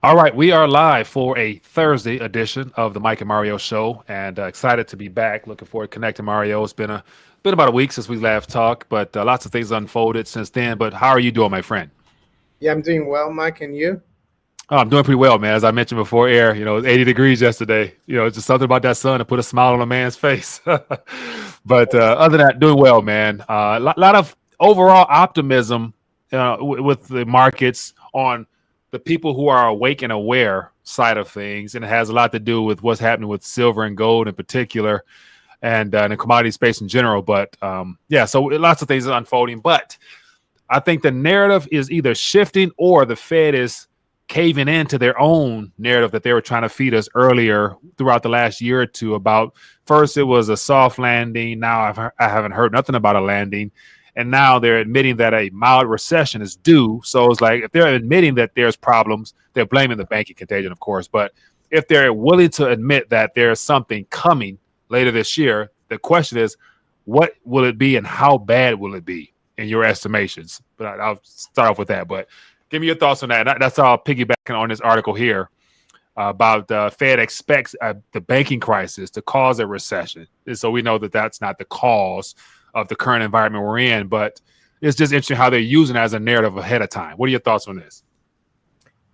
All right, we are live for a Thursday edition of the Mike and Mario Show, and excited to be back. Looking forward to connecting Mario. It's been about a week since we last talked, but lots of things unfolded since then. But how are you doing, my friend? Yeah, I'm doing well, Mike, and you? Oh, I'm doing pretty well, man. As I mentioned before, air. It was 80 degrees yesterday. It's just something about that sun to put a smile on a man's face. But other than that, doing well, man. Lot of overall optimism with the markets on the people who are awake and aware side of things, and it has a lot to do with what's happening with silver and gold in particular, and in the commodity space in general. But yeah, so lots of things are unfolding. But I think the narrative is either shifting or the Fed is caving into their own narrative that they were trying to feed us earlier throughout the last year or two about first it was a soft landing. Now I haven't heard nothing about a landing. And now they're admitting that a mild recession is due. So it's like if they're admitting that there's problems, they're blaming the banking contagion, of course. But if they're willing to admit that there's something coming later this year, the question is, what will it be and how bad will it be in your estimations? But I'll start off with that. But give me your thoughts on that. That's all piggybacking on this article here about Fed expects the banking crisis to cause a recession. And so we know that that's not the cause of the current environment we're in, but it's just interesting how they're using it as a narrative ahead of time. What are your thoughts on this?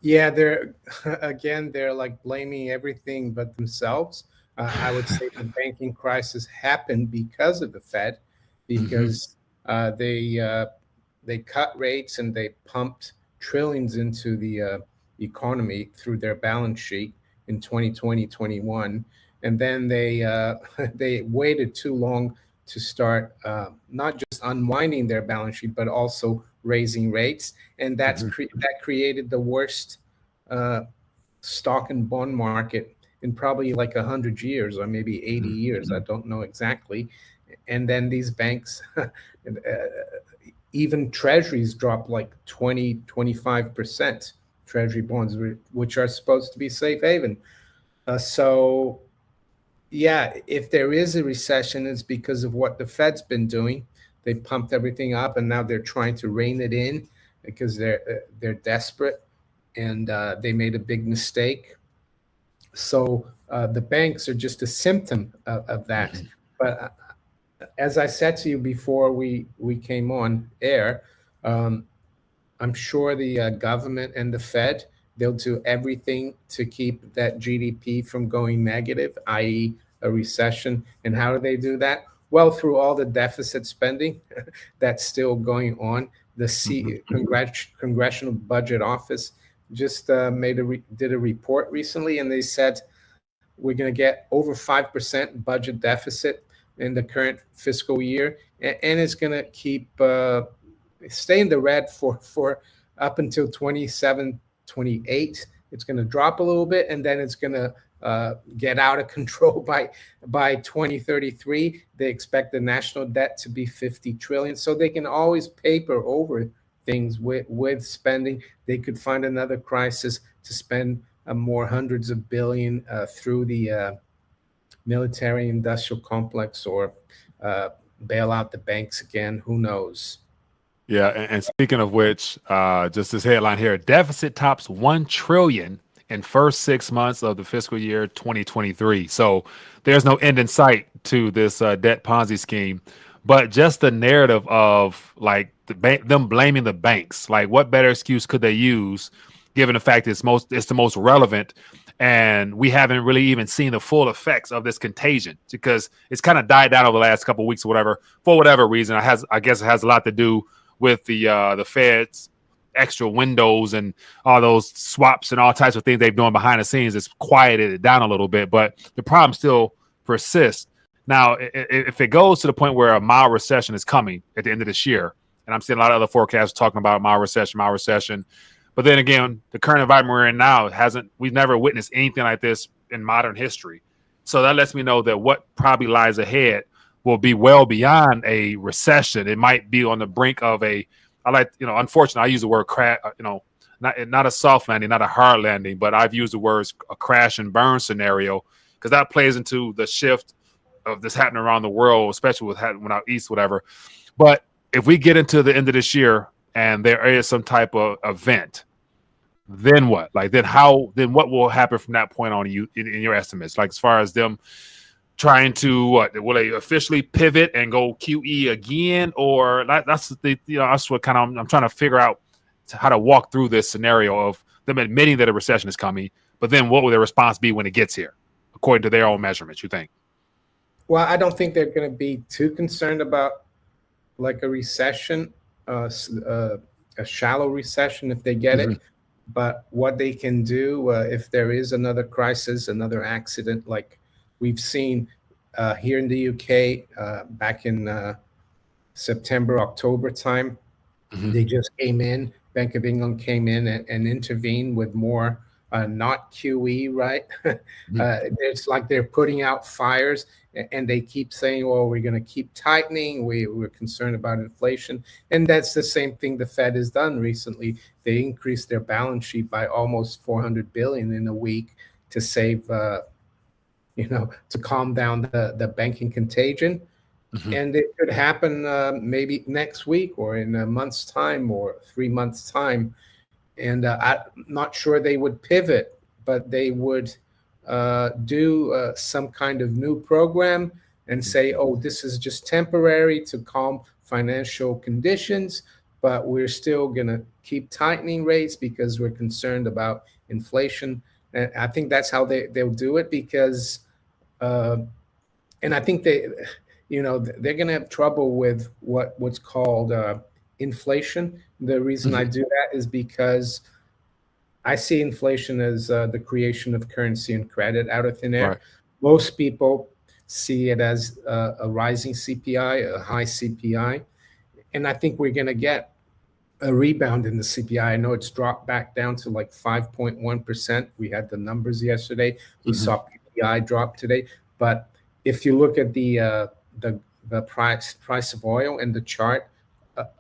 Yeah, they're again, they're like blaming everything but themselves. I would say the banking crisis happened because of the Fed, Mm-hmm. because they cut rates and they pumped trillions into the economy through their balance sheet in 2020, 21, and then they they waited too long to start not just unwinding their balance sheet but also raising rates, and Mm-hmm. that created the worst uh, stock and bond market in probably like 100 years or maybe 80 Mm-hmm. years. I don't know exactly. And then these banks, even treasuries dropped like 20-25%. Treasury bonds, which are supposed to be safe haven. So yeah, if there is a recession, it's because of what the Fed's been doing. They pumped everything up, and now they're trying to rein it in because they're desperate, and they made a big mistake. So the banks are just a symptom of that. Mm-hmm. But as I said to you before we came on air, um, I'm sure the government and the Fed, they'll do everything to keep that GDP from going negative, i.e., a recession. And how do they do that? Well, through all the deficit spending that's still going on. The Mm-hmm. Congressional Budget Office just did a report recently, and they said we're going to get over 5% budget deficit in the current fiscal year, and it's going to keep stay in the red for up until 27, 28. It's going to drop a little bit, and then it's going to get out of control by 2033. They expect the national debt to be 50 trillion, so they can always paper over things with spending. They could find another crisis to spend more hundreds of billion through the military industrial complex, or uh, bail out the banks again. Who knows? Yeah, and speaking of which, just this headline here: deficit tops 1 trillion in first 6 months of the fiscal year 2023. So there's no end in sight to this debt Ponzi scheme, but just the narrative of like them blaming the banks. Like, what better excuse could they use, given the fact it's the most relevant, and we haven't really even seen the full effects of this contagion because it's kind of died down over the last couple of weeks or whatever for whatever reason. I guess it has a lot to do with the Fed's extra windows and all those swaps and all types of things they've done behind the scenes. It's quieted it down a little bit, but the problem still persists. Now, if it goes to the point where a mild recession is coming at the end of this year, and I'm seeing a lot of other forecasts talking about mild recession, but then again, the current environment we're in now we've never witnessed anything like this in modern history. So that lets me know that what probably lies ahead will be well beyond a recession. It might be on the brink of unfortunately, I use the word crash, not a soft landing, not a hard landing, but I've used the words a crash and burn scenario because that plays into the shift of this happening around the world, especially with happening out east, whatever. But if we get into the end of this year and there is some type of event then what? Like then what will happen from that point on in your estimates? Like as far as them trying to will they officially pivot and go QE again, or that's the that's what kind of I'm trying to figure out how to walk through this scenario of them admitting that a recession is coming, but then what will their response be when it gets here, according to their own measurements? You think? Well, I don't think they're going to be too concerned about like a recession, a shallow recession if they get Mm-hmm. it. But what they can do if there is another crisis, another accident, like we've seen here in the UK back in September, October time, Mm-hmm. they just came in. Bank of England came in and intervened with more, not QE, right? It's like they're putting out fires, and they keep saying, "Well, we're going to keep tightening. We're concerned about inflation," and that's the same thing the Fed has done recently. They increased their balance sheet by almost 400 billion in a week to save, to calm down the banking contagion. Mm-hmm. And it could happen maybe next week or in a month's time or 3 months' time. And I'm not sure they would pivot, but they would do some kind of new program and say, oh, this is just temporary to calm financial conditions, but we're still going to keep tightening rates because we're concerned about inflation. And I think that's how they'll do it because uh, and I think they're going to have trouble with what's called inflation. The reason I Mm-hmm. do that is because I see inflation as the creation of currency and credit out of thin Right. air. Most people see it as a rising CPI, a high CPI, and I think we're going to get a rebound in the CPI. I know it's dropped back down to like 5.1%. We had the numbers yesterday. We Mm-hmm. saw PPI drop today. But if you look at the price of oil and the chart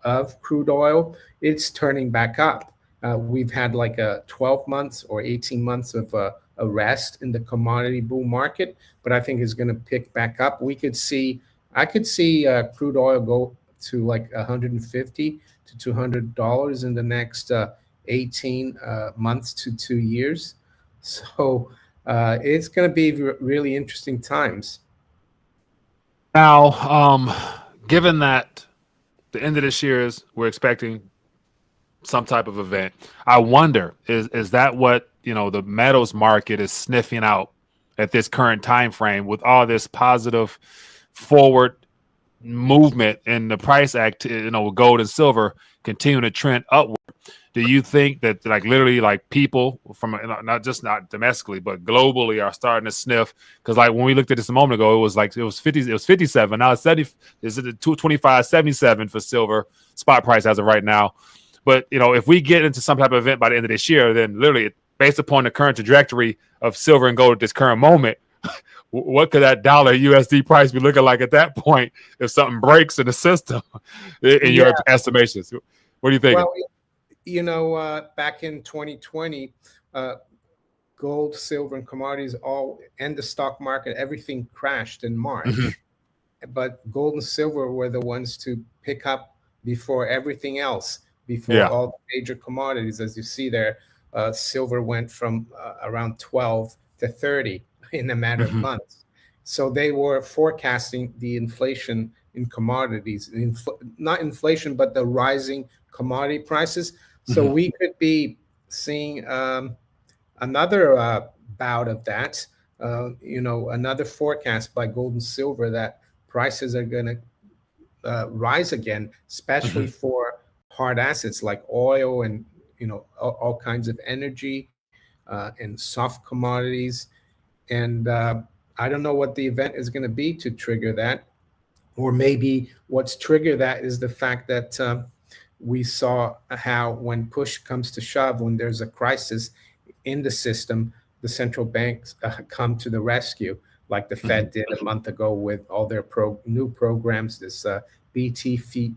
of crude oil, it's turning back up. We've had like a 12 months or 18 months of a rest in the commodity bull market, but I think it's going to pick back up. I could see crude oil go to like 150 to $200 in the next 18 months to 2 years. So it's going to be really interesting times. Now, given that the end of this year is we're expecting some type of event, I wonder is that what the metals market is sniffing out at this current time frame with all this positive forward movement in the price act, with gold and silver continuing to trend upward. Do you think that like literally like people from not domestically but globally are starting to sniff? Because like when we looked at this a moment ago, it was 57. Now it's 70. Is it 225.77 for silver spot price as of right now? But if we get into some type of event by the end of this year, then literally based upon the current trajectory of silver and gold at this current moment, what could that dollar USD price be looking like at that point if something breaks in the system? In Yeah, your estimations, what are you thinking? well, back in 2020, uh, gold, silver, and commodities all and the stock market, everything crashed in Mm-hmm. March. But gold and silver were the ones to pick up before everything else, before Yeah. all the major commodities. As you see there, silver went from around 12 to 30 in a matter of Mm-hmm. months. So they were forecasting the inflation in commodities, not inflation, but the rising commodity prices. So Mm-hmm. we could be seeing another bout of that. Another forecast by gold and silver that prices are going to rise again, especially Mm-hmm. for hard assets like oil and all kinds of energy and soft commodities. And I don't know what the event is going to be to trigger that, or maybe what's triggered that is the fact that we saw how when push comes to shove, when there's a crisis in the system, the central banks come to the rescue, like the Mm-hmm. Fed did a month ago with all their new programs, this BT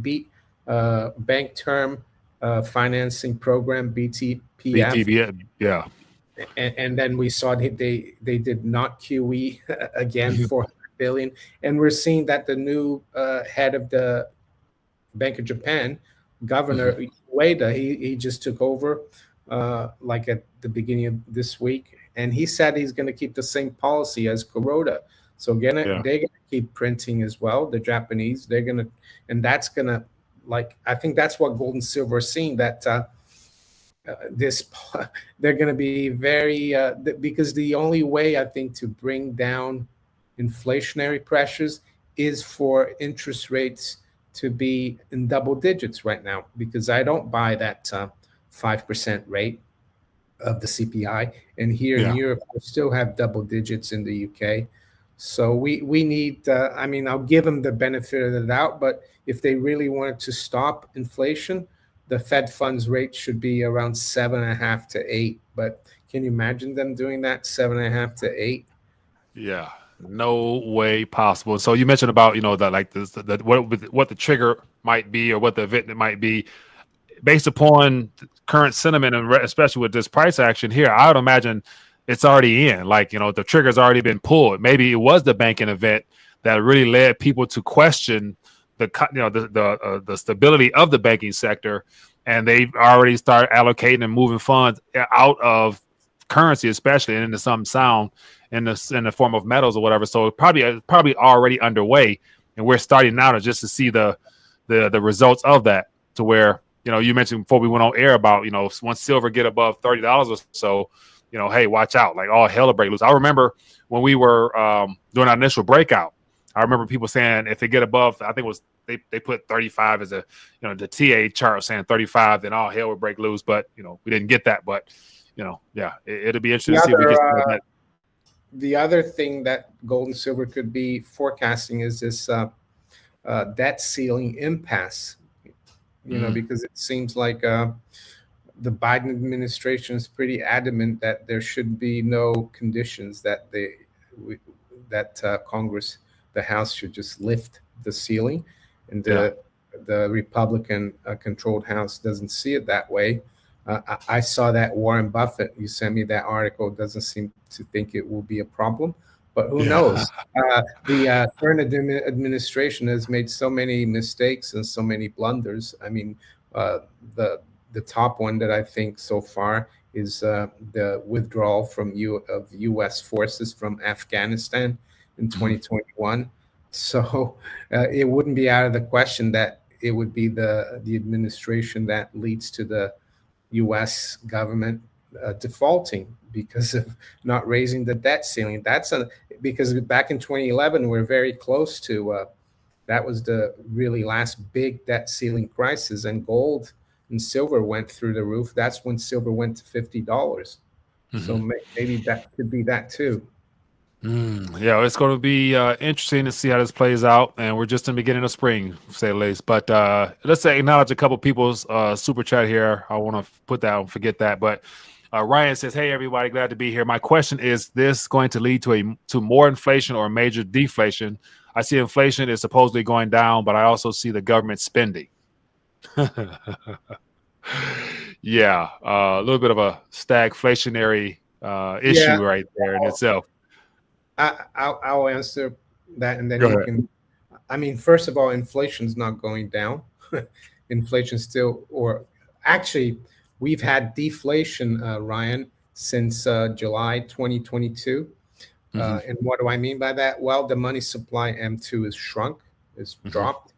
B, bank term financing program, BTPF. BTB, yeah. And then we saw they did not QE again, Mm-hmm. 400 billion. And we're seeing that the new head of the Bank of Japan, Mm-hmm. Governor Ueda, he just took over. like at the beginning of this week, and he said he's going to keep the same policy as Kuroda. So Yeah. they're gonna keep printing as well. The Japanese, they're gonna, and that's gonna, like, I think that's what gold and silver are seeing, that this they're going to be very because the only way I think to bring down inflationary pressures is for interest rates to be in double digits right now, because I don't buy that 5% rate of the CPI, and here in Yeah. Europe we still have double digits in the UK. So we need. I mean, I'll give them the benefit of the doubt, but if they really wanted to stop inflation, the Fed funds rate should be around 7.5 to 8. But can you imagine them doing that, 7.5 to 8? Yeah. No way possible. So you mentioned about, the like this, what the trigger might be or what the event it might be based upon current sentiment, and especially with this price action here. I would imagine it's already in. Like, the trigger's already been pulled. Maybe it was the banking event that really led people to question the stability of the banking sector, and they've already started allocating and moving funds out of currency, especially, and into some sound in the form of metals or whatever. So probably already underway, and we're starting now to see the results of that, to where, you mentioned before we went on air about, once silver get above $30 or so, hey, watch out, like all hell will break loose. I remember when we were doing our initial breakout, I remember people saying if they get above, I think it was they put 35 as the TA chart saying 35, then all hell would break loose. But we didn't get that. But yeah, it'll be interesting The to see if we get other that. the other thing that gold and silver could be forecasting is this debt ceiling impasse. Because it seems like the Biden administration is pretty adamant that there should be no conditions, that Congress, the House, should just lift the ceiling, and the Republican controlled House doesn't see it that way. I saw that Warren Buffett, you sent me that article, doesn't seem to think it will be a problem, but who knows? The current administration has made so many mistakes and so many blunders. I mean, the top one that I think so far is the withdrawal of U.S. forces from Afghanistan in 2021. So it wouldn't be out of the question that it would be the administration that leads to the U.S. government defaulting because of not raising the debt ceiling. Because back in 2011 we're very close to that was the really last big debt ceiling crisis, and gold and silver went through the roof. That's when silver went to $50. So maybe that could be that too. Yeah, it's going to be interesting to see how this plays out, and we're just in the beginning of spring, to say the least. But let's acknowledge a couple people's super chat here. I want to put that on, forget that. But Ryan says, "Hey everybody, glad to be here. My question is: this going to lead to more inflation or major deflation? I see inflation is supposedly going down, but I also see the government spending." Yeah, a little bit of a stagflationary Yeah, issue right there in itself. I'll answer that, and then Go you ahead. can. I mean, first of all, inflation's not going down. Inflation still, or actually, we've had deflation, Ryan, since July 2022. And what do I mean by that? Well, the money supply M2 is shrunk, is dropped.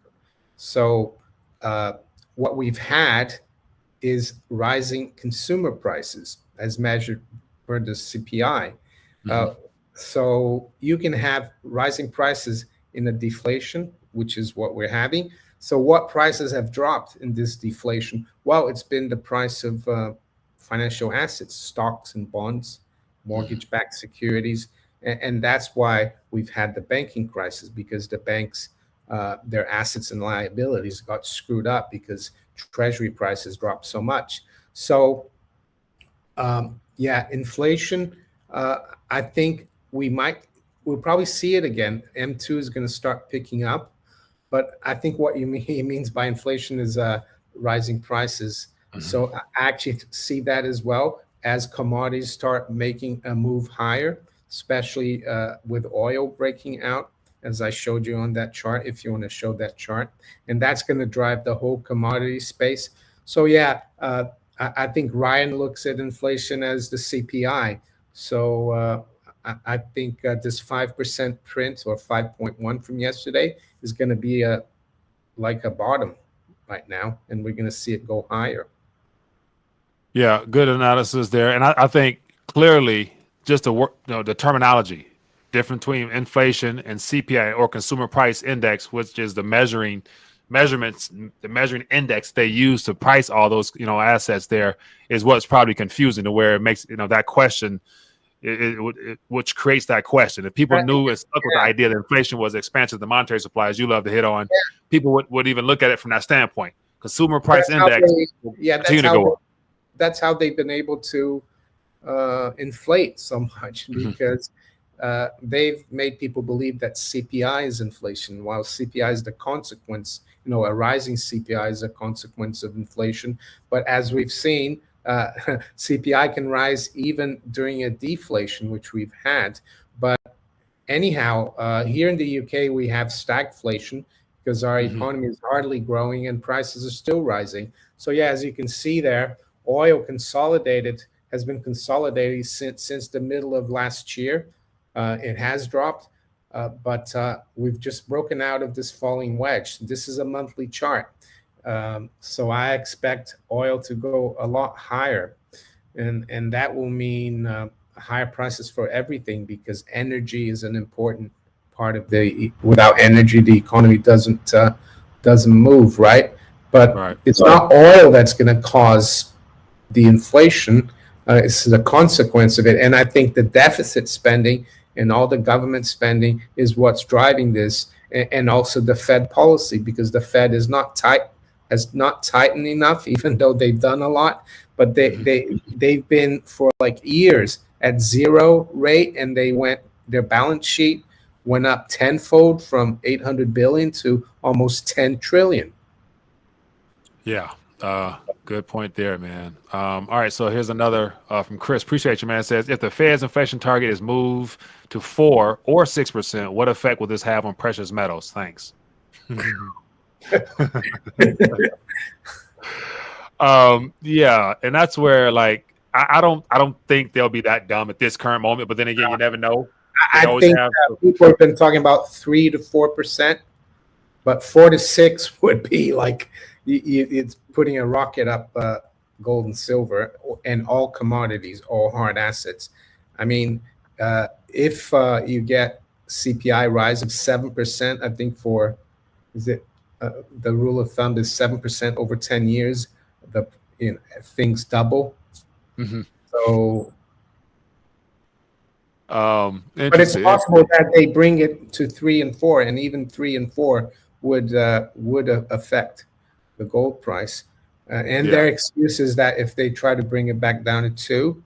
So what we've had is rising consumer prices as measured per the CPI. So you can have rising prices in a deflation, which is what we're having. So what prices have dropped in this deflation? Well, it's been the price of financial assets, stocks and bonds, mortgage-backed securities, and that's why we've had the banking crisis, because the banks, their assets and liabilities got screwed up because treasury prices dropped so much. So yeah, inflation. I think we'll probably see it again. M2 is going to start picking up, but I think what he means by inflation is rising prices. So I actually see that as well as commodities start making a move higher, especially with oil breaking out, as I showed you on that chart, if you want to show that chart. And that's going to drive the whole commodity space. So yeah, I think Ryan looks at inflation as the CPI. So I think this 5% print or 5.1 from yesterday is going to be like a bottom right now, and we're going to see it go higher. Yeah, good analysis there, and I think clearly just the work, the terminology difference between inflation and CPI or consumer price index, which is the measurements, the measuring index they use to price all those assets. There is what's probably confusing to where it makes that question, which creates that question. If people knew and stuck with the idea that inflation was expansion of the monetary supply, as you love to hit on, people would even look at it from that standpoint. Consumer price index will continue to go up. That's how they've been able to inflate so much, because they've made people believe that CPI is inflation, while CPI is the consequence. A rising CPI is a consequence of inflation. But as we've seen, CPI can rise even during a deflation, which we've had. But anyhow, here in the UK, we have stagflation because our economy is hardly growing and prices are still rising. So yeah, as you can see there, oil has been consolidating since the middle of last year. It has dropped, but we've just broken out of this falling wedge. This is a monthly chart. So I expect oil to go a lot higher, and that will mean higher prices for everything, because energy is an important part of without energy, the economy doesn't move, right? But it's not oil that's going to cause the inflation. It's the consequence of it. And I think the deficit spending and all the government spending is what's driving this, and also the Fed policy, because the Fed is has not tightened enough, even though they've done a lot. But they've been for like years at zero rate, and their balance sheet went up tenfold from 800 billion to almost 10 trillion. Yeah. Good point there, man. All right, so here's another from Chris. Appreciate you, man. It says, if the Fed's inflation target is moved to 4 or 6%, what effect will this have on precious metals? Thanks. Yeah, and that's where I don't think they'll be that dumb at this current moment. But then again, you never know. I think people have been talking about 3 to 4%, but 4 to 6 would be like it's putting a rocket up gold and silver and all commodities, all hard assets. I mean, if you get CPI rise of 7%, I think the rule of thumb is 7% over 10 years, things double. So, but it's possible that they bring it to 3 and 4, and even 3 and 4 would affect the gold price. And their excuse is that if they try to bring it back down to 2,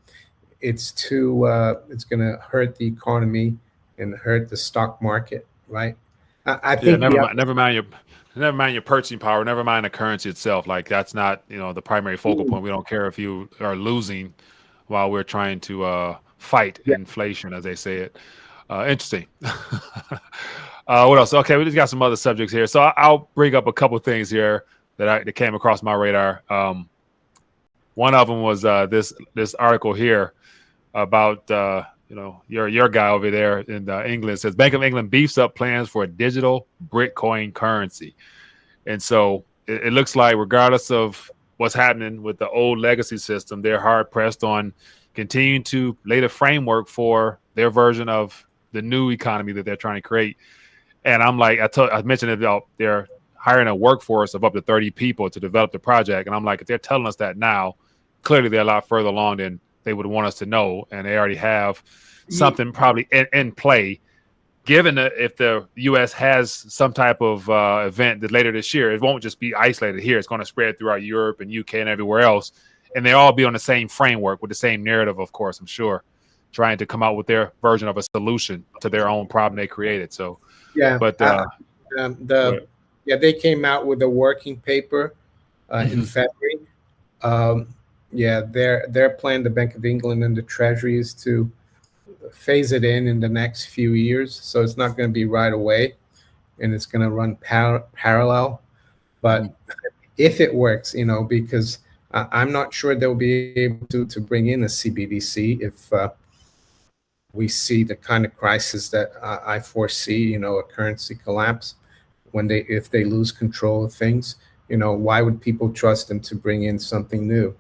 it's going to hurt the economy and hurt the stock market, right? I think never mind your purchasing power, never mind the currency itself. Like, that's not the primary focal point. We don't care if you are losing while we're trying to fight inflation, as they say it. Interesting. What else? Okay, we just got some other subjects here. So I'll bring up a couple things here that came across my radar. One of them was this article here about your guy over there in England. It says Bank of England beefs up plans for a digital Britcoin currency. And so it looks like, regardless of what's happening with the old legacy system, they're hard pressed on continuing to lay the framework for their version of the new economy that they're trying to create. And I'm like, I mentioned it, they're hiring a workforce of up to 30 people to develop the project. And I'm like, if they're telling us that now, clearly they're a lot further along than they would want us to know. And they already have something probably in play, given that if the U.S. has some type of event that later this year, it won't just be isolated here. It's going to spread throughout Europe and UK and everywhere else. And they all be on the same framework with the same narrative, of course, I'm sure, trying to come out with their version of a solution to their own problem they created. So, yeah, but they came out with a working paper in February. Their plan, the Bank of England and the Treasury, is to phase it in the next few years. So it's not going to be right away, and it's going to run parallel. But if it works, because I'm not sure they'll be able to bring in a CBDC if we see the kind of crisis that I foresee, a currency collapse if they lose control of things. Why would people trust them to bring in something new?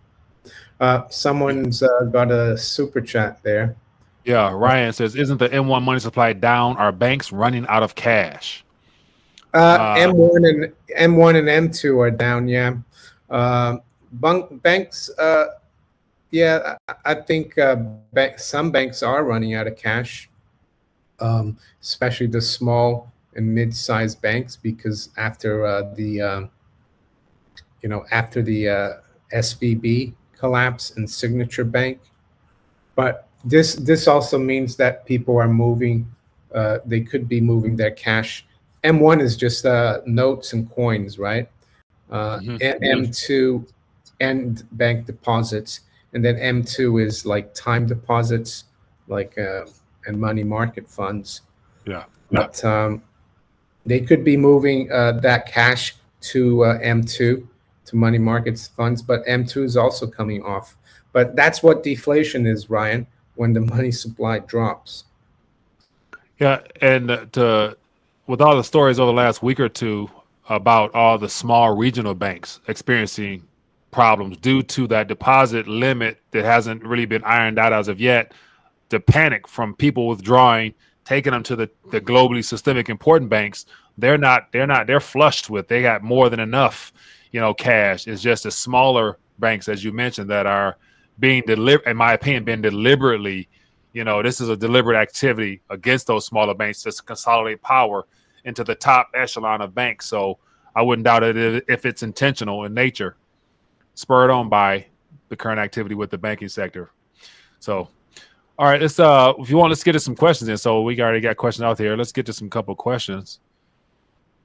Someone's got a super chat there. Yeah, Ryan says, "Isn't the M1 money supply down? Are banks running out of cash?" M1 and M2 are down. Yeah, banks. Yeah, I think some banks are running out of cash, especially the small and mid-sized banks, because after the SVB collapse and Signature Bank. But this also means that people are moving. They could be moving their cash. M1 is just notes and coins, right? M2 and bank deposits, and then M2 is like time deposits, like and money market funds. Yeah. But they could be moving that cash to M2, to money markets funds, but M2 is also coming off. But that's what deflation is, Ryan, when the money supply drops. Yeah, and with all the stories over the last week or two about all the small regional banks experiencing problems due to that deposit limit that hasn't really been ironed out as of yet, the panic from people withdrawing, taking them to the globally systemic important banks, they're flushed with, they got more than enough, cash. It's just the smaller banks, as you mentioned, that are being in my opinion, being deliberately, this is a deliberate activity against those smaller banks to consolidate power into the top echelon of banks. So I wouldn't doubt it if it's intentional in nature, spurred on by the current activity with the banking sector. So, all right, let's if you want, let's get to some questions in. So we already got questions out there. Let's get to some couple questions.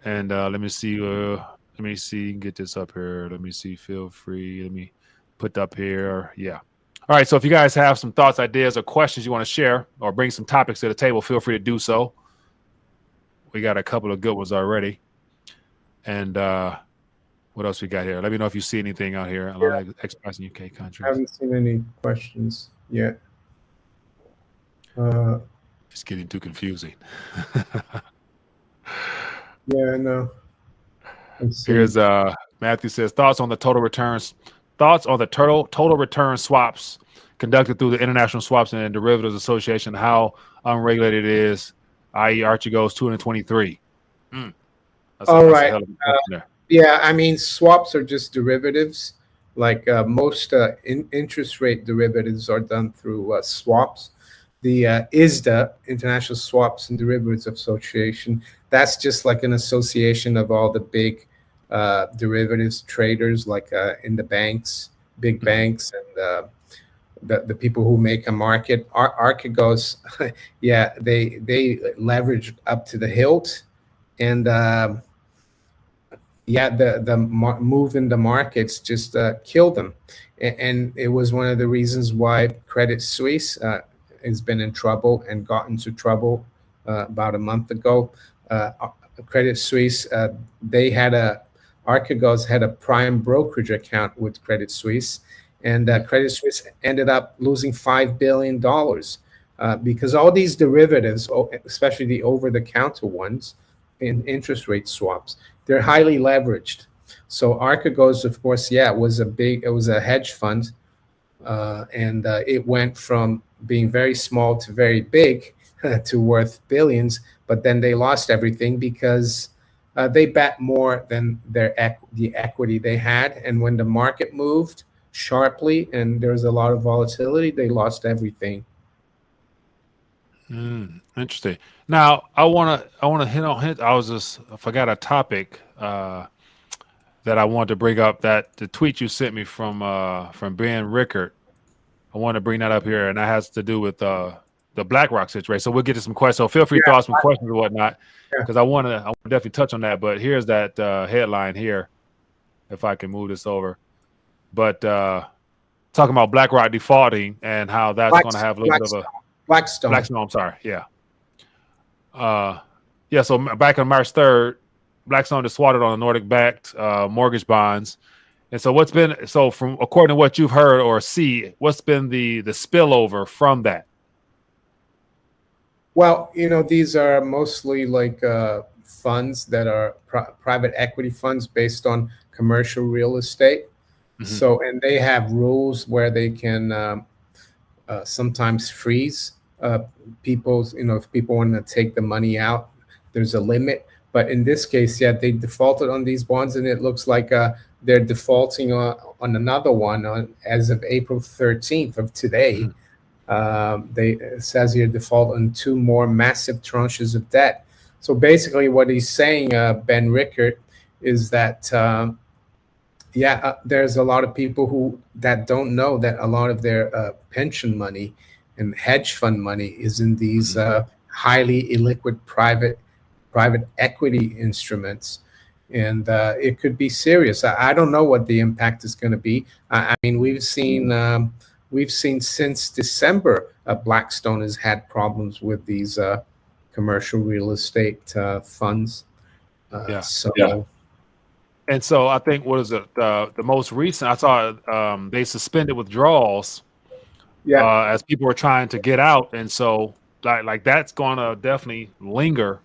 And let me see. Get this up here. Let me see. Feel free. Let me put up here. Yeah. All right. So if you guys have some thoughts, ideas, or questions you want to share, or bring some topics to the table, feel free to do so. We got a couple of good ones already. And what else we got here? Let me know if you see anything out here. A lot of expats in UK countries. I haven't seen any questions yet. It's getting too confusing. Yeah, no. Here's Matthew says, thoughts on the total returns. Thoughts on the total return swaps conducted through the International Swaps and Derivatives Association. How unregulated it is, i.e., Archegos 223. All right. Yeah, I mean, swaps are just derivatives. Like most interest rate derivatives are done through swaps. The ISDA, International Swaps and Derivatives Association, that's just like an association of all the big derivatives traders, like in the banks, big banks, and the people who make a market. Archegos, yeah, they leverage up to the hilt, and yeah, the move in the markets just killed them, and it was one of the reasons why Credit Suisse has been in trouble and got into trouble about a month ago. Credit Suisse, Archegos had a prime brokerage account with Credit Suisse, and Credit Suisse ended up losing $5 billion because all these derivatives, especially the over-the-counter ones in interest rate swaps, they're highly leveraged. So Archegos, of course, it was a hedge fund, and it went from being very small to very big to worth billions, but then they lost everything because they bet more than the equity they had, and when the market moved sharply and there was a lot of volatility, they lost everything. Interesting. Now I want to hit on. I forgot a topic that I wanted to bring up. That the tweet you sent me from Ben Rickert. I want to bring that up here, and that has to do with the BlackRock situation. So we'll get to some questions. So feel free to throw out some questions or whatnot, because I want to definitely touch on that. But here's that headline here, if I can move this over. But talking about BlackRock defaulting and how that's going to have a little bit of a Blackstone. I'm sorry. Yeah. So back on March 3rd, Blackstone defaulted on the Nordic-backed mortgage bonds, And so from according to what you've heard or see, what's been the spillover from that? Well, these are mostly like funds that are private equity funds based on commercial real estate. Mm-hmm. So, and they have rules where they can sometimes freeze people's, if people want to take the money out, there's a limit. But in this case, yeah, they defaulted on these bonds, and it looks like they're defaulting on another one as of April 13th of today. Mm-hmm. It says here default on two more massive tranches of debt. So basically, what he's saying, Ben Rickert, is that there's a lot of people that don't know that a lot of their pension money and hedge fund money is in these highly illiquid private equity instruments, and it could be serious. I don't know what the impact is going to be. I mean, we've seen since December, Blackstone has had problems with these commercial real estate funds. Yeah. So. And so I think what is it? The most recent I saw they suspended withdrawals as people were trying to get out, and so like that's going to definitely linger,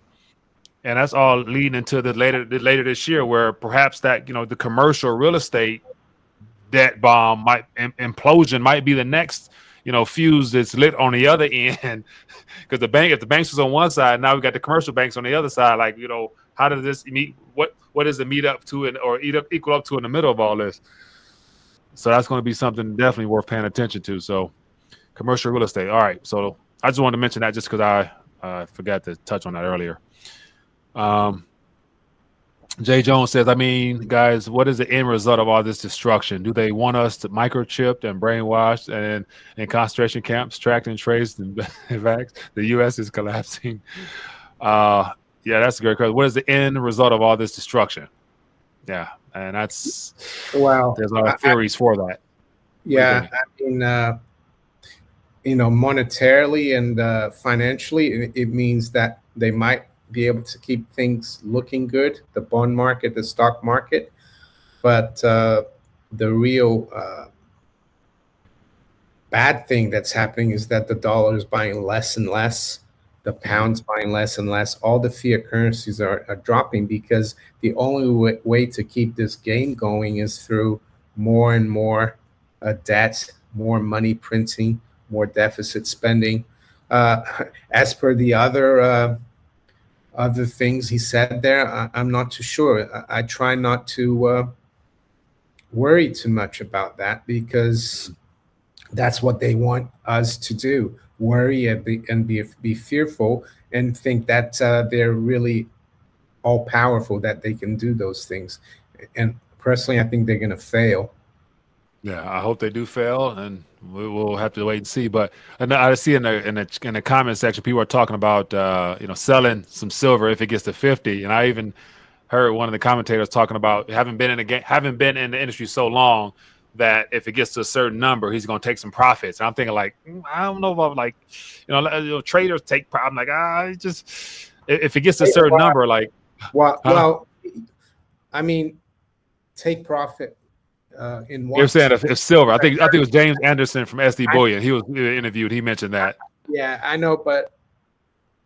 and that's all leading into the later this year, where perhaps that the commercial real estate debt bomb implosion might be the next fuse that's lit on the other end, because if the banks was on one side, now we got the commercial banks on the other side. Like how does this meet? What does it meet up to or equal up to in the middle of all this? So that's going to be something definitely worth paying attention to. So commercial real estate. All right. So I just wanted to mention that just because I forgot to touch on that earlier. Jay Jones says, I mean, guys, what is the end result of all this destruction? Do they want us to microchipped and brainwashed and in concentration camps, tracked and traced and vaxxed? The U.S. is collapsing. Yeah, that's a great question. What is the end result of all this destruction? Yeah, and there's a lot of theories for that. Yeah, I mean, monetarily and financially, it means that they might be able to keep things looking good, the bond market, the stock market, but the real bad thing that's happening is that the dollar is buying less and less, the pound's buying less and less. All the fiat currencies are dropping because the only way to keep this game going is through more and more debt, more money printing, more deficit spending. As per the other things he said there, I'm not too sure. I try not to worry too much about that, because that's what they want us to do: worry and be fearful and think that they're really all powerful, that they can do those things. And personally, I think they're going to fail. Yeah, I hope they do fail, and we'll have to wait and see. But I see in the comment section, people are talking about selling some silver if it gets to 50, and I even heard one of the commentators talking about having been in the industry so long that if it gets to a certain number, he's going to take some profits. And I'm thinking like, I don't know about traders take profit. I'm like, just if it gets to a certain number, like, well, I mean, take profit. In what? You're saying if silver? I think it was James Anderson from SD Bullion. He was interviewed. He mentioned that. Yeah, I know, but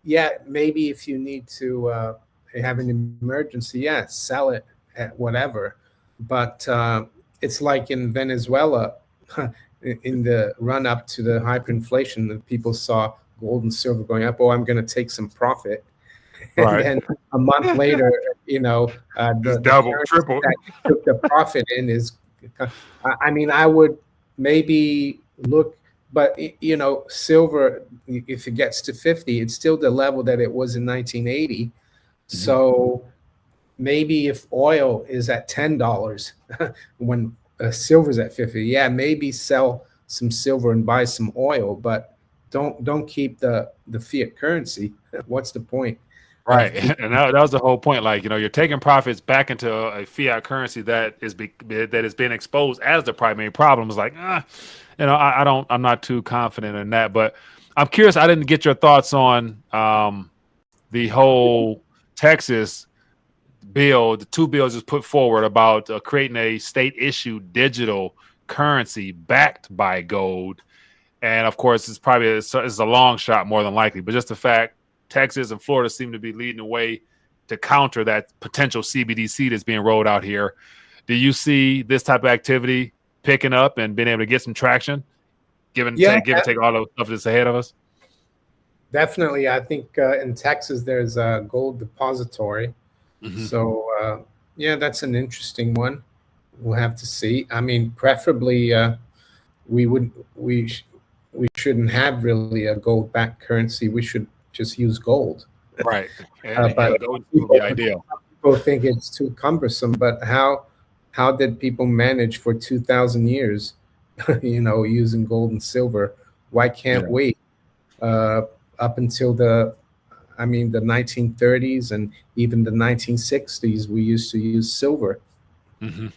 yeah, maybe if you need to have an emergency, sell it at whatever. But it's like in Venezuela, in the run up to the hyperinflation, that people saw gold and silver going up. Oh, I'm going to take some profit. Right. And then a month later, the double, triple. That took the profit in is. I mean, I would maybe look, but silver, if it gets to 50, it's still the level that it was in 1980. Mm-hmm. So maybe if oil is at $10 when silver's at 50, maybe sell some silver and buy some oil, but don't keep the fiat currency. What's the point? Right, and that was the whole point. Like, you're taking profits back into a fiat currency that is being exposed as the primary problem. It's like, I'm not too confident in that. But I'm curious. I didn't get your thoughts on the whole Texas bill, the two bills is put forward about creating a state-issued digital currency backed by gold. And of course, it's a long shot more than likely. But just the fact Texas and Florida seem to be leading the way to counter that potential CBDC that's being rolled out here. Do you see this type of activity picking up and being able to get some traction, give and take all the stuff that's ahead of us? Definitely. I think in Texas, there's a gold depository. Mm-hmm. So, that's an interesting one. We'll have to see. I mean, preferably we shouldn't have really a gold-backed currency. We should just use gold. Right. But gold would be ideal. People think it's too cumbersome, but how did people manage for 2,000 years, using gold and silver? Why can't we? Up until the 1930s and even the 1960s, we used to use silver. Mm-hmm.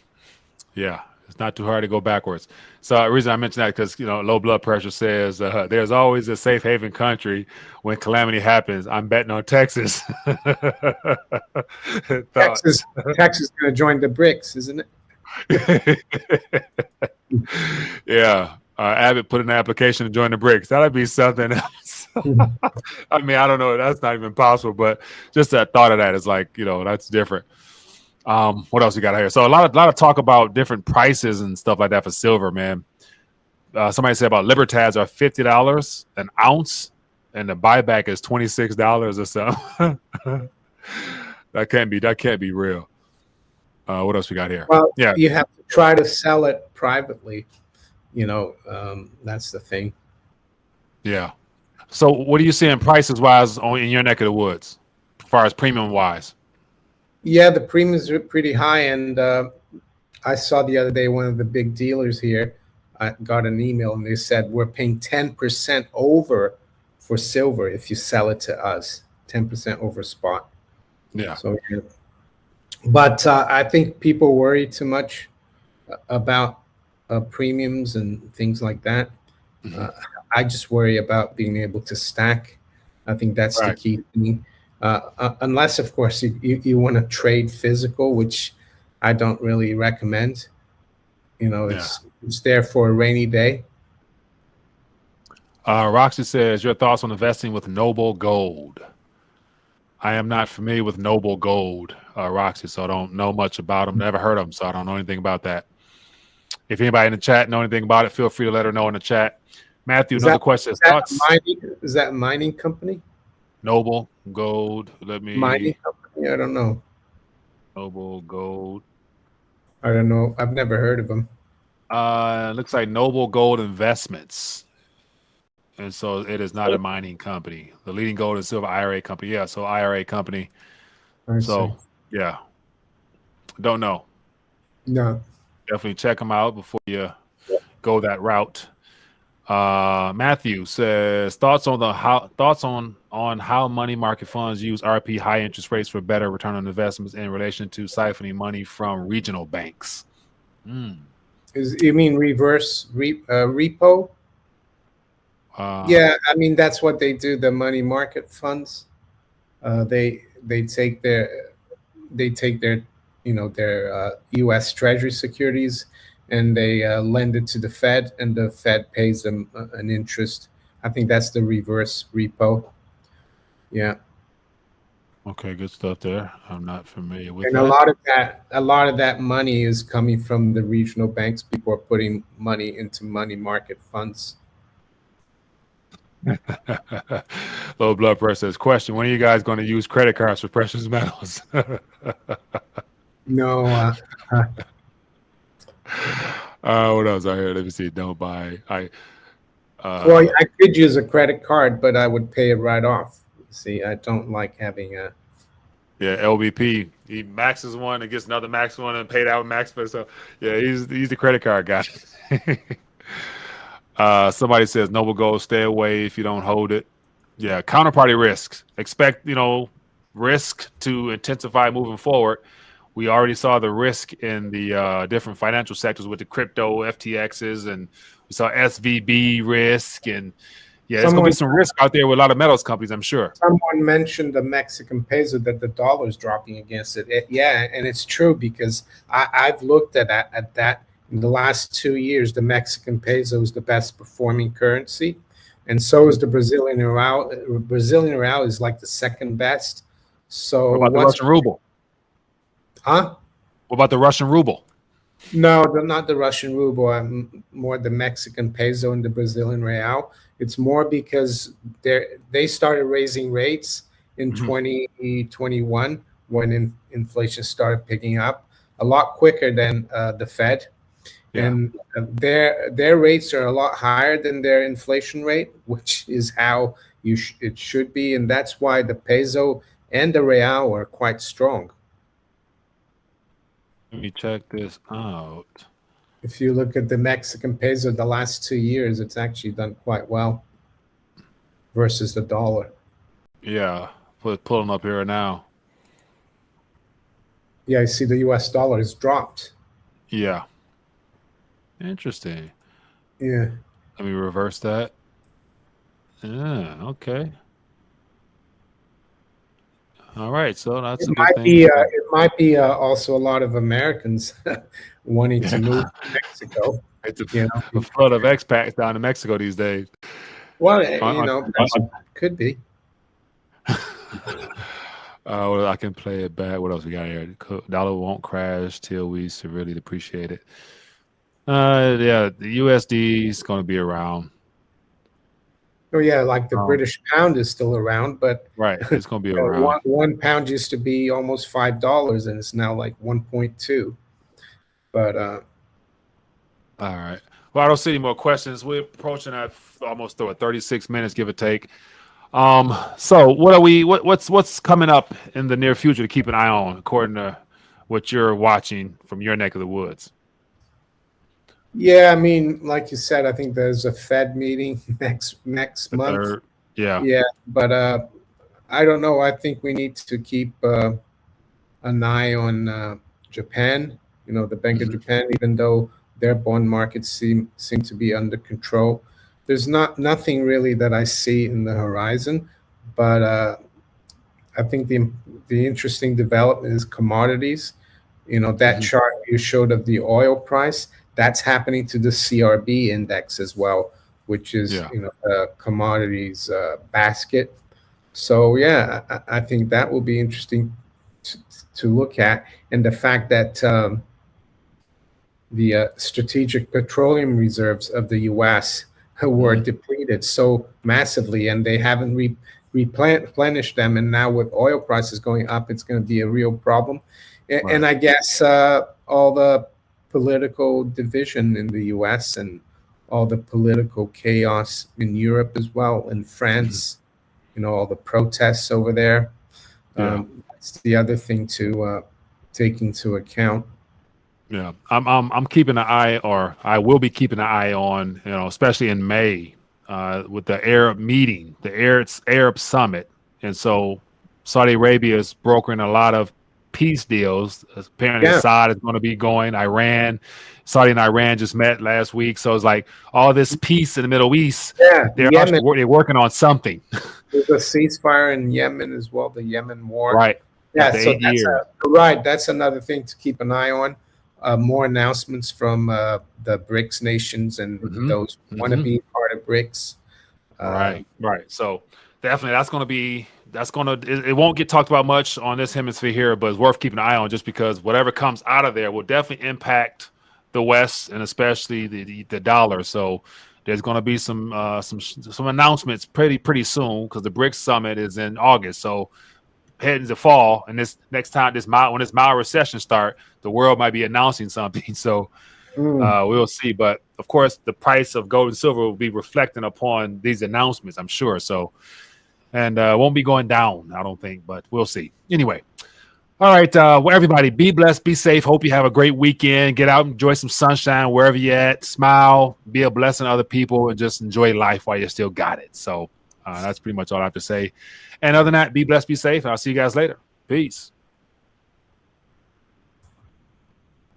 Yeah, it's not too hard to go backwards. So the reason I mention that because low blood pressure says there's always a safe haven country when calamity happens. I'm betting on Texas. Texas is going to join the BRICS, isn't it? Yeah. Abbott put in an application to join the BRICS. That'd be something else. I mean, I don't know. That's not even possible, but just that thought of that is like, that's different. What else we got here? So a lot of talk about different prices and stuff like that for silver, man. Somebody said about Libertads are $50 an ounce, and the buyback is $26 or something. That can't be real. What else we got here? Well, you have to try to sell it privately. That's the thing. Yeah. So what are you seeing prices wise in your neck of the woods, as far as premium wise? Yeah, the premiums are pretty high, and I saw the other day one of the big dealers here. I got an email, and they said we're paying 10% over for silver if you sell it to us, 10% over spot. Yeah. So, but I think people worry too much about premiums and things like that. Mm-hmm. I just worry about being able to stack. I think that's the key thing. Unless, of course, you want to trade physical, which I don't really recommend. It's there for a rainy day. Roxy says, your thoughts on investing with Noble Gold? I am not familiar with Noble Gold, Roxy, so I don't know much about them. Never heard of them, so I don't know anything about that. If anybody in the chat know anything about it, feel free to let her know in the chat. Matthew, another question. Is that a mining company? Noble Gold. Mining company? I don't know. Noble Gold. I don't know. I've never heard of them. Looks like Noble Gold Investments. And so it is not a mining company. The leading gold and silver IRA company. Yeah, so IRA company. Yeah. Don't know. No. Definitely check them out before you go that route. Matthew says thoughts on how money market funds use RP high interest rates for better return on investments in relation to siphoning money from regional banks. You mean reverse repo? Yeah, I mean that's what they do. The money market funds, they take their their U.S. Treasury securities, and they lend it to the Fed, and the Fed pays them an interest. I think that's the reverse repo. Yeah. Okay, good stuff there. I'm not familiar with and that. A lot of that money is coming from the regional banks. People are putting money into money market funds. Low blood pressure says, question, when are you guys going to use credit cards for precious metals? No. What else I heard? Let me see. Don't buy. Well, I could use a credit card, but I would pay it right off. See, I don't like having a. Yeah, LBP. He maxes one and gets another max one and paid out max. So yeah, he's the credit card guy. Somebody says Noble Gold, stay away if you don't hold it. Yeah, counterparty risks. Expect risk to intensify moving forward. We already saw the risk in the different financial sectors with the crypto FTXs, and we saw SVB risk, and Yeah, there's gonna be some risk out there with a lot of metals companies, I'm sure. Someone mentioned the Mexican peso, that the dollar is dropping against it. Yeah, and it's true, because I've looked at that in the last 2 years. The Mexican peso is the best performing currency, and so is the Brazilian real. Brazilian real is like the second best. So What about the Russian ruble? Huh? What about the Russian ruble? No, not the Russian ruble. More the Mexican peso and the Brazilian real. It's more because they started raising rates in 2021, when inflation started picking up a lot quicker than the Fed, and their rates are a lot higher than their inflation rate, which is how it should be, and that's why the peso and the real are quite strong. Let me check this out. If you look at the Mexican peso the last 2 years, it's actually done quite well versus the dollar. Yeah, pulling up here now. Yeah, I see the US dollar has dropped. Yeah. Interesting. Yeah. Let me reverse that. Yeah, okay. All right, so that's a good thing. It might be also a lot of Americans wanting to move to Mexico. It's You a know, flood of expats down in Mexico these days. well, On- could be. well, I can play it back. What else we got here? Dollar won't crash till we severely depreciate it. Yeah, the USD is going to be around. Oh yeah, like the British pound is still around, but right, it's going to be around. One pound used to be almost $5, and it's now like 1.2. But all right. Well, I don't see any more questions. We're approaching at almost 36 minutes, give or take. So what are what's coming up in the near future to keep an eye on, according to what you're watching from your neck of the woods? yeah, I mean, like you said, I think there's a Fed meeting next The month. third, yeah. Yeah, but I don't know. I think we need to keep an eye on Japan. The Bank of Japan, even though their bond markets seem to be under control. There's nothing really that I see in the horizon, but I think the interesting development is commodities. That chart you showed of the oil price, that's happening to the CRB index as well, which is the commodities basket. So yeah, I think that will be interesting to look at, and the fact that the strategic petroleum reserves of the U.S. were depleted so massively, and they haven't replenished them. And now with oil prices going up, it's going to be a real problem. And I guess all the political division in the U.S. and all the political chaos in Europe as well, in France, all the protests over there. That's the other thing to take into account. Yeah, I'm keeping an eye, or I will be keeping an eye on, especially in May, with the Arab meeting, the Arab summit, and so Saudi Arabia is brokering a lot of peace deals. Apparently, Assad is going to be going. Saudi and Iran just met last week, so it's like all this peace in the Middle East. Yeah, they're working on something. There's a ceasefire in Yemen as well, the Yemen war. Right. Yeah, so that's another thing to keep an eye on. More announcements from the BRICS nations and those who want to be part of BRICS. Right. So definitely it won't get talked about much on this hemisphere here, but it's worth keeping an eye on, just because whatever comes out of there will definitely impact the West, and especially the dollar. So there's going to be some announcements pretty soon, because the BRICS summit is in August. So heading to fall, and this next time when this mild recession start, the world might be announcing something. So we'll see. But of course, the price of gold and silver will be reflecting upon these announcements, I'm sure. So, and won't be going down, I don't think, but we'll see. Anyway, all right. Well, everybody, be blessed, be safe. Hope you have a great weekend. Get out, enjoy some sunshine wherever you're at. Smile, be a blessing to other people, and just enjoy life while you still got it. So that's pretty much all I have to say. And other than that, be blessed, be safe. I'll see you guys later. Peace.